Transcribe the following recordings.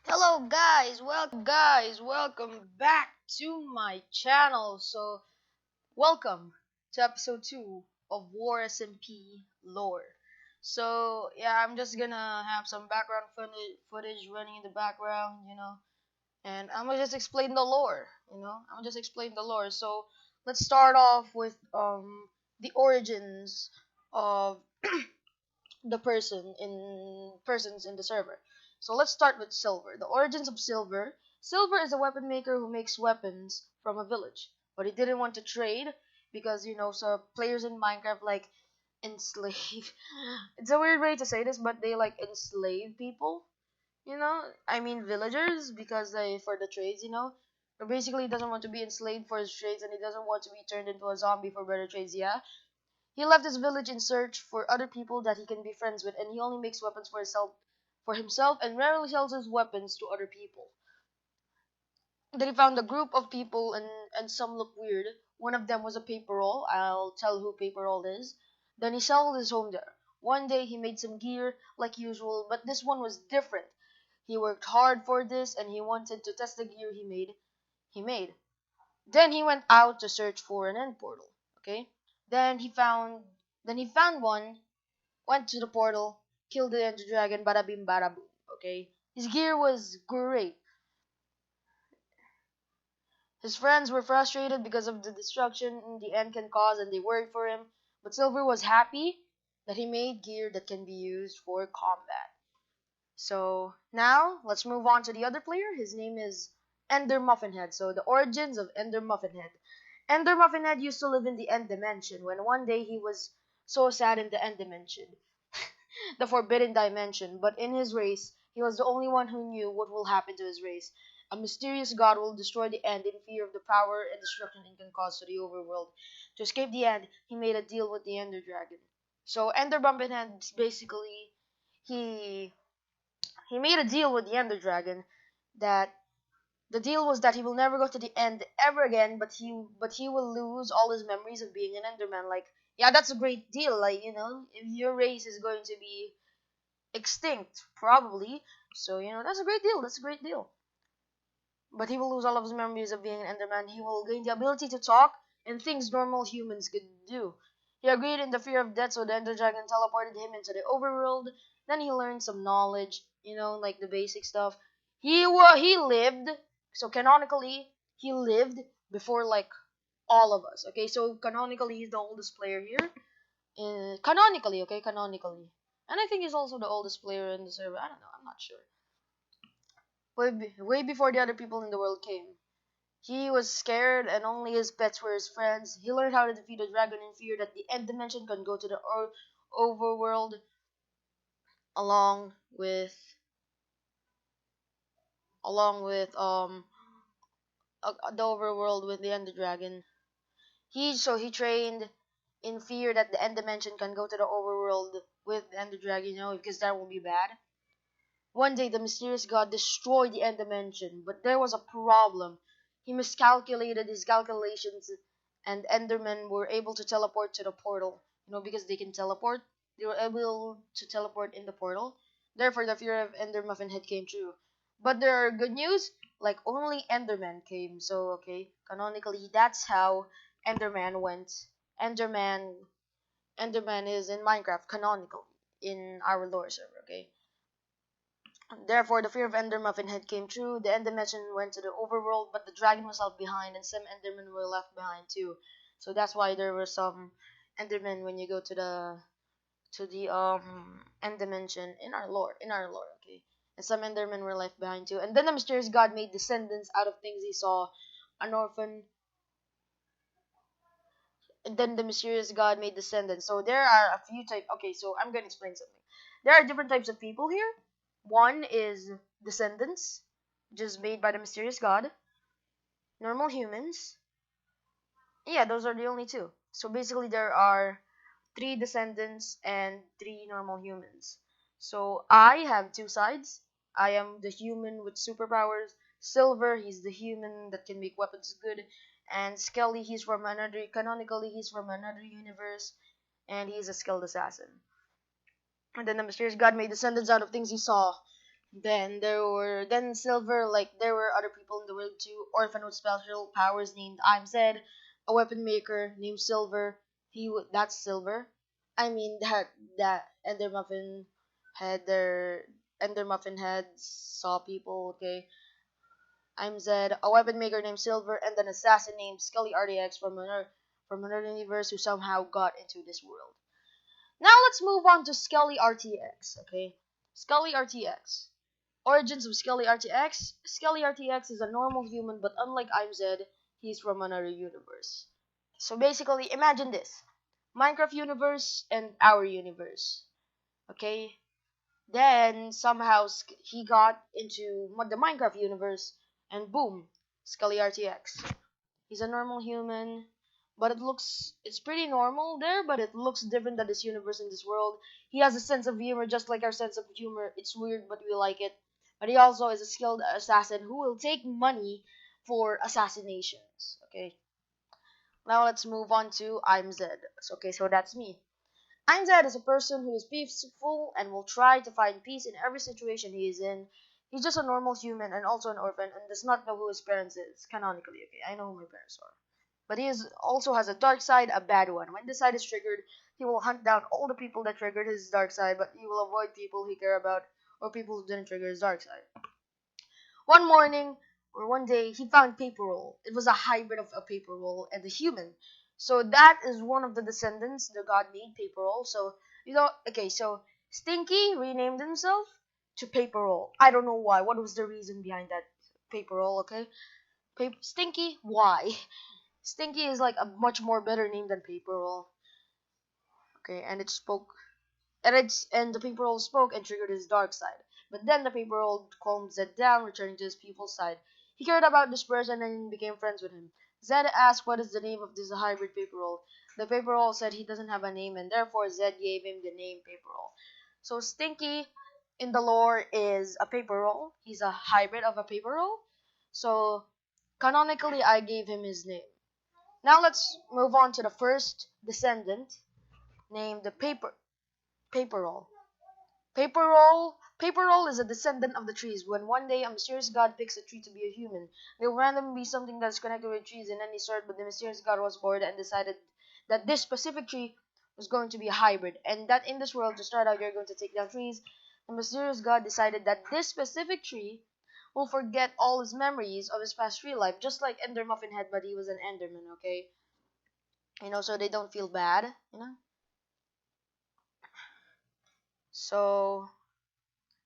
Hello welcome back to my channel. Welcome to episode 2 of WarSMP lore. I'm just gonna have some background footage running in the background, and I'm gonna just explain the lore, I'm gonna just explain the lore. So, let's start off with the origins of the persons in the server. So let's start with Silver. The origins of Silver. Silver is a weapon maker who makes weapons from a village, but he didn't want to trade because so players in Minecraft like enslave. It's a weird way to say this, but they like enslave people. I mean villagers because they for the trades. But basically, he doesn't want to be enslaved for his trades, and he doesn't want to be turned into a zombie for better trades. Yeah, he left his village in search for other people that he can be friends with, and he only makes weapons for himself and rarely sells his weapons to other people. Then he found a group of people, and some look weird. One of them was a PaperRoll. I'll tell who PaperRoll is. Then he settled his home there. One day he made some gear like usual, but this one was different. He worked hard for this, and he wanted to test the gear he made. Then he went out to search for an end portal. Okay. Then he found then he found one, went to the portal, killed the ender dragon, bada bim bada boom. Okay. His gear was great. His friends were frustrated because of the destruction the end can cause, and they worried for him. But Silver was happy that he made gear that can be used for combat. So now let's move on to the other player. His name is Ender Muffinhead. So the origins of Ender Muffinhead. Ender Muffinhead used to live in the End Dimension when one day he was so sad in the End Dimension, the Forbidden Dimension. But in his race, he was the only one who knew what will happen to his race. A mysterious god will destroy the End in fear of the power and destruction it can cause to the overworld. To escape the End, he made a deal with the Ender Dragon. So Ender Muffinhead basically he he made a deal with the Ender Dragon that the deal was that he will never go to the end ever again, but he will lose all his memories of being an Enderman. Like, yeah, that's a great deal. Like, if your race is going to be extinct, probably. So, that's a great deal. That's a great deal. But he will lose all of his memories of being an Enderman. He will gain the ability to talk and things normal humans could do. He agreed in the fear of death, so the Ender Dragon teleported him into the overworld. Then he learned some knowledge, like the basic stuff. He lived, so canonically he lived before like all of us. Okay, so canonically he's the oldest player here. Canonically, okay, canonically, and I think he's also the oldest player in the server. I don't know, I'm not sure. Way before the other people in the world came. He was scared, and only his pets were his friends. He learned how to defeat a dragon in fear that the end dimension can go to the overworld along with the overworld with the end dragon. He trained in fear that the end dimension can go to the overworld with the end dragon, because that will be bad. One day, the mysterious god destroyed the end dimension, but there was a problem. He miscalculated his calculations, and Endermen were able to teleport to the portal. Because they can teleport, they were able to teleport in the portal. Therefore, the fear of Ender Muffinhead came true. But there are good news, like only Enderman came. So, okay, canonically, that's how Enderman went. Enderman, Enderman is in Minecraft canonically in our lore server. Okay. Therefore, the fear of Ender Muffinhead came true. The End Dimension went to the overworld, but the dragon was left behind, and some Endermen were left behind too. So that's why there were some Endermen when you go to the End Dimension in our lore. Okay. And some Endermen were left behind too. And then the mysterious god made descendants out of things he saw. An orphan. And then the mysterious god made descendants. So there are a few types. Okay, so I'm gonna explain something. There are different types of people here. One is descendants, just made by the mysterious god. Normal humans. Yeah, those are the only two. So basically, there are three descendants and three normal humans. So I have two sides. I am the human with superpowers. Silver, he's the human that can make weapons good. And Skelly, canonically, he's from another universe. And he's a skilled assassin. And then the mysterious god made descendants out of things he saw. Then Silver, like there were other people in the world too. Orphan with special powers named I'm Zed, a weapon maker named Silver. That's Silver. I mean that Ender Muffin had their Ender Muffin heads saw people. Okay, I'm Zed, a weapon maker named Silver, and an assassin named Scully RDX from another universe who somehow got into this world. Now let's move on to Scully RTX. Okay, Scully RTX. Origins of Skelly RTX. Skelly RTX is a normal human, but unlike I'm Zed, he's from another universe. So basically, imagine this: Minecraft universe and our universe. Okay? Then somehow he got into the Minecraft universe, and boom, Skelly RTX. He's a normal human, but it's pretty normal there, but it looks different than this universe in this world. He has a sense of humor just like our sense of humor. It's weird, but we like it. But he also is a skilled assassin who will take money for assassinations. Okay, now let's move on to I'm Zed. Okay, so that's me. I'm Zed is a person who is peaceful and will try to find peace in every situation he is in. He's just a normal human and also an orphan and does not know who his parents is, canonically. Okay, I know who my parents are. But also has a dark side, a bad one. When this side is triggered, he will hunt down all the people that triggered his dark side, but he will avoid people he care about or people who didn't trigger his dark side. One morning or one day, he found PaperRoll. It was a hybrid of a PaperRoll and a human. So that is one of the descendants the god made, PaperRoll. So okay. So Stinky renamed himself to PaperRoll. I don't know why. What was the reason behind that PaperRoll? Okay, Stinky. Why? Stinky is like a much more better name than PaperRoll. Okay, and it spoke, and the PaperRoll spoke and triggered his dark side. But then the PaperRoll calmed Zed down, returning to his people's side. He cared about this person and became friends with him. Zed asked what is the name of this hybrid PaperRoll. The PaperRoll said he doesn't have a name, and therefore Zed gave him the name PaperRoll. So Stinky in the lore is a PaperRoll. He's a hybrid of a PaperRoll. So canonically, I gave him his name. Now let's move on to the first descendant named the PaperRoll. PaperRoll is a descendant of the trees. When one day a mysterious god picks a tree to be a human, they will randomly be something that's connected with trees in any sort, but the mysterious god was bored and decided that this specific tree was going to be a hybrid, and that in this world to start out you're going to take down trees. The mysterious god decided that this specific tree will forget all his memories of his past tree life, just like Ender Muffin Head, but he was an Enderman, okay? So they don't feel bad. So,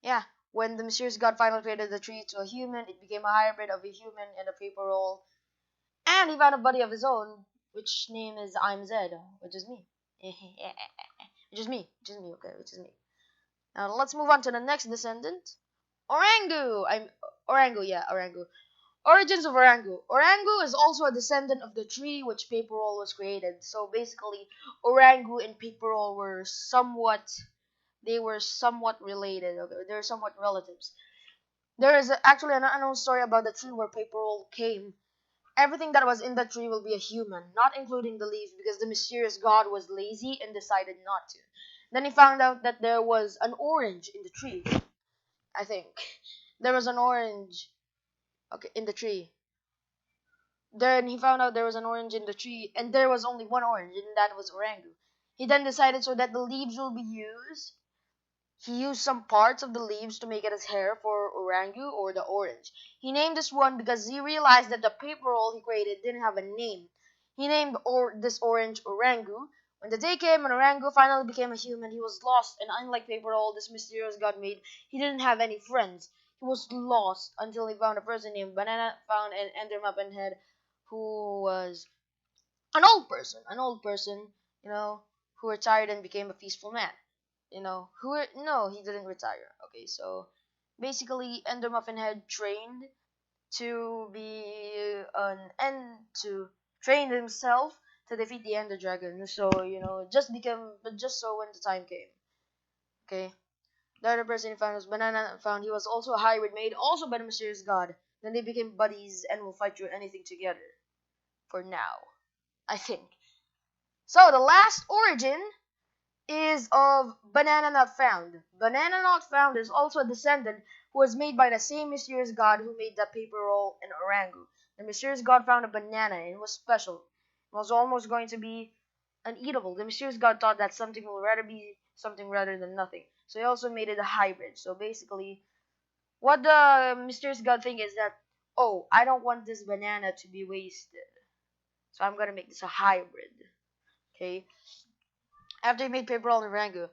yeah, when the mysterious god finally created the tree to a human, it became a hybrid of a human and a PaperRoll. And he found a buddy of his own, which name is I'm Zed, which is me. Which is me. Now let's move on to the next descendant. Orangu. Origins of Orangu. Orangu is also a descendant of the tree which PaperRoll was created. So basically, Orangu and PaperRoll were somewhat related. Okay? They're somewhat relatives. There is actually an unknown story about the tree where PaperRoll came. Everything that was in that tree will be a human, not including the leaves, because the mysterious god was lazy and decided not to. Then he found out that there was an orange in the tree. I think there was an orange, okay, in the tree. Then he found out there was an orange in the tree, and there was only one orange, and that was Orangu. He then decided so that the leaves will be used. He used some parts of the leaves to make it his hair for Orangu or the orange. He named this one because he realized that the PaperRoll he created didn't have a name. He named this orange Orangu. When the day came and Orangu finally became a human, he was lost, and unlike PaperRoll, this mysterious god made, he didn't have any friends. He was lost until he found a person named Banana, found an Ender Muffin Head, who was an old person, who retired and became a peaceful man. No, he didn't retire. Okay, so basically, Ender Muffin Head trained to be to train himself to defeat the Ender Dragon. So just so when the time came. Okay, the other person he found was Banana. Found he was also a hybrid made also by the mysterious god. Then they became buddies and will fight through anything together. For now, I think. So the last origin is of Banana Not Found. Banana Not Found is also a descendant was made by the same mysterious god who made the PaperRoll and Orangu. The mysterious god found a banana and it was special. It was almost going to be uneatable. The mysterious god thought that something will rather be something rather than nothing. So he also made it a hybrid. So basically, what the mysterious god thing is that, oh, I don't want this banana to be wasted. So I'm gonna make this a hybrid. Okay. After he made PaperRoll and Orangu,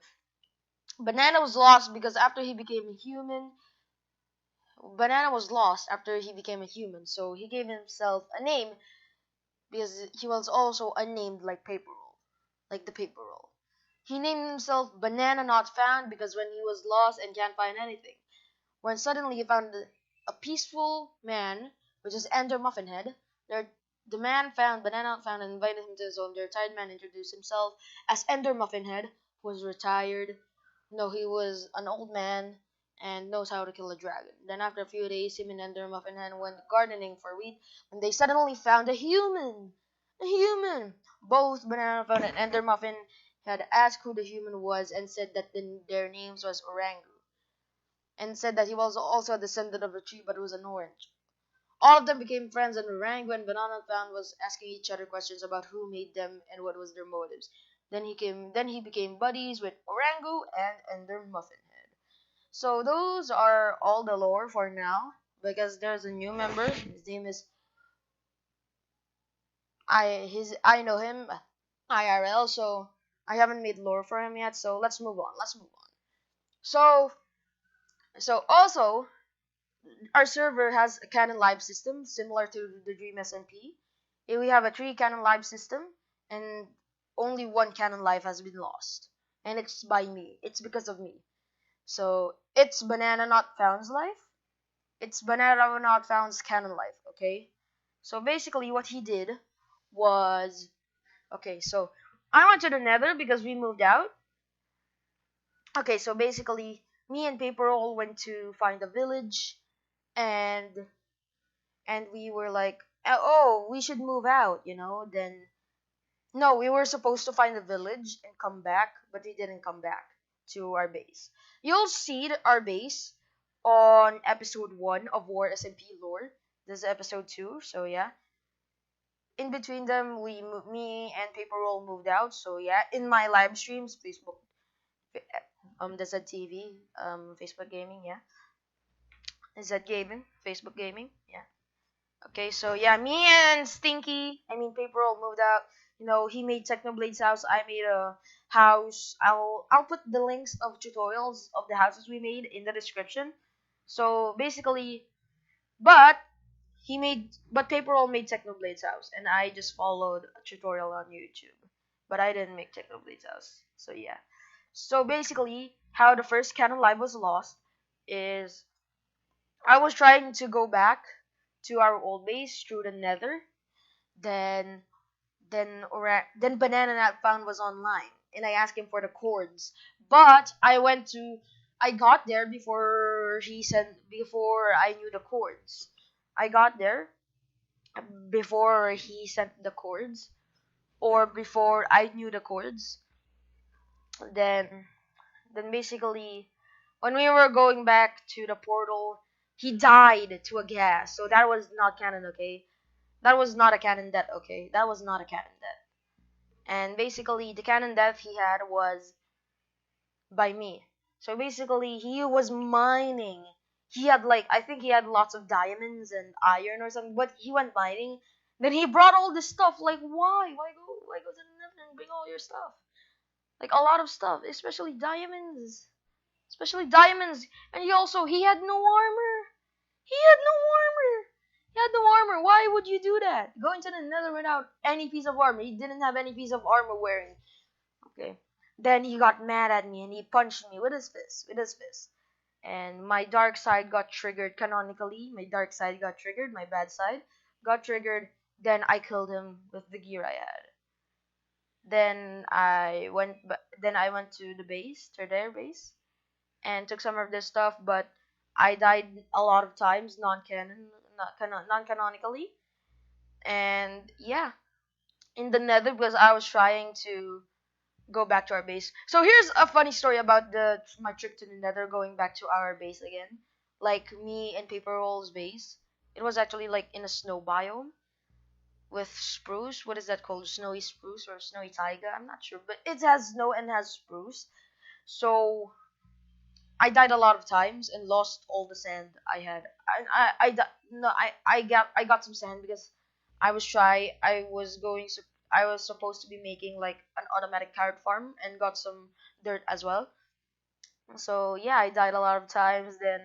Banana was lost because after he became a human, Banana was lost after he became a human, so he gave himself a name because he was also unnamed like PaperRoll, like the PaperRoll. He named himself Banana Not Found because when he was lost and can't find anything, when suddenly he found a peaceful man, which is Ender Muffinhead, there, the man found Banana Not Found and invited him to his home. The retired man introduced himself as Ender Muffinhead, who was retired. No, he was an old man and knows how to kill a dragon. Then after a few days, him and Ender Muffinhead went gardening for wheat when they suddenly found a human. A human! Both Banana Found and Ender Muffin had asked who the human was and said that their names was Orangu and said that he was also a descendant of a tree but was an orange. All of them became friends and Orangu and Banana Found was asking each other questions about who made them and what was their motives. Then he became buddies with Orangu and Ender Muffinhead. So those are all the lore for now because there's a new member. His name is I know him IRL, so I haven't made lore for him yet, so let's move on. So also our server has a canon live system similar to the Dream SMP. Here we have a 3 canon live system, and only 1 canon live has been lost, and it's by me. It's because of me. So it's Banana Not Found's life. It's Banana Not Found's canon life. Okay. So basically, what he did was okay. So I went to the Nether because we moved out. Okay. So basically, me and PaperRoll went to find a village, and we were like, oh, we should move out, Then no, we were supposed to find a village and come back, but we didn't come back to our base. You'll see our base on episode 1 of WarSMP lore. This is episode 2, so yeah. In between them, me and PaperRoll moved out, so yeah. In my live streams, Facebook, there's a TV, Facebook gaming, yeah. Is that gaming? Facebook gaming, yeah. Okay, so yeah, me and Stinky, I mean PaperRoll moved out. He made Technoblade's house. I made a house. I'll put the links of tutorials of the houses we made in the description. So basically, but but PaperRoll made Technoblade's house, and I just followed a tutorial on YouTube. But I didn't make Technoblade's house. So yeah. So basically, how the first canon live was lost is I was trying to go back to our old base through the Nether. Then then Banana Nut Found was online, and I asked him for the cords. But I got there before I knew the cords. I got there before he sent the cords, or before I knew the cords. Then basically, when we were going back to the portal, he died to a gas. So that was not canon, okay? That was not a canon death, okay? That was not a canon death. And basically, the canon death he had was by me. So basically, he was mining. He had I think he had lots of diamonds and iron or something, but he went mining. Then he brought all this stuff. Like, why? Why go to the nether and bring all your stuff? Like, a lot of stuff, especially diamonds. Especially diamonds. And he had no armor. He had no armor. He had no armor. Why would you do that? Go into the nether without any piece of armor. He didn't have any piece of armor wearing. Okay. Then he got mad at me and he punched me with his fist. And my dark side got triggered canonically. My dark side got triggered. My bad side got triggered. Then I killed him with the gear I had. Then I went to the base, to their base, and took some of their stuff, but I died a lot of times non-canonically. And yeah, in the nether because I was trying to go back to our base. So here's a funny story about my trip to the nether, going back to our base again. like me and PaperRoll's base. It was actually like in a snow biome with spruce. What is that called? Snowy spruce or snowy taiga? I'm not sure, but it has snow and has spruce. So I died a lot of times and lost all the sand I had. No, I got some sand because I was try. I was supposed to be making like an automatic carrot farm and got some dirt as well. So yeah, I died a lot of times. Then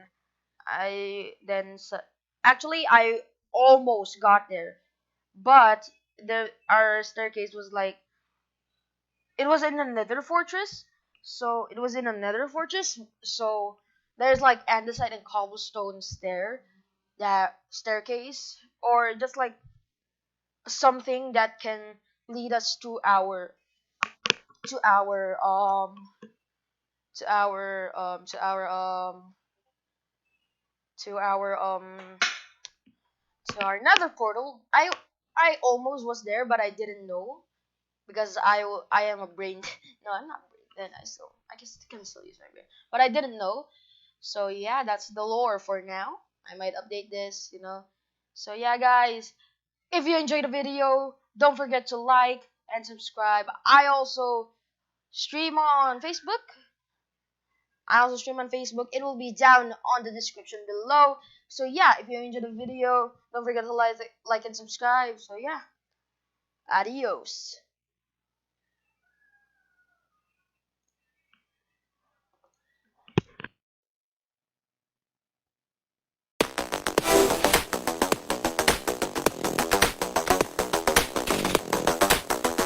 I then s actually I almost got there, but our staircase was like it was in a nether fortress. So it was in a nether fortress. So there's like andesite and cobblestone that staircase, or just like something that can lead us to our to our to our to our to our nether portal. I almost was there, but I didn't know because I am a brain. No, I'm not a brain. Then I guess I can still use my brain, but I didn't know. So yeah, that's the lore for now. I might update this. So yeah, guys, if you enjoyed the video, don't forget to like and subscribe. I also stream on Facebook. I also stream on Facebook. It will be down on the description below. So yeah, if you enjoyed the video, don't forget to like and subscribe. So yeah, adios.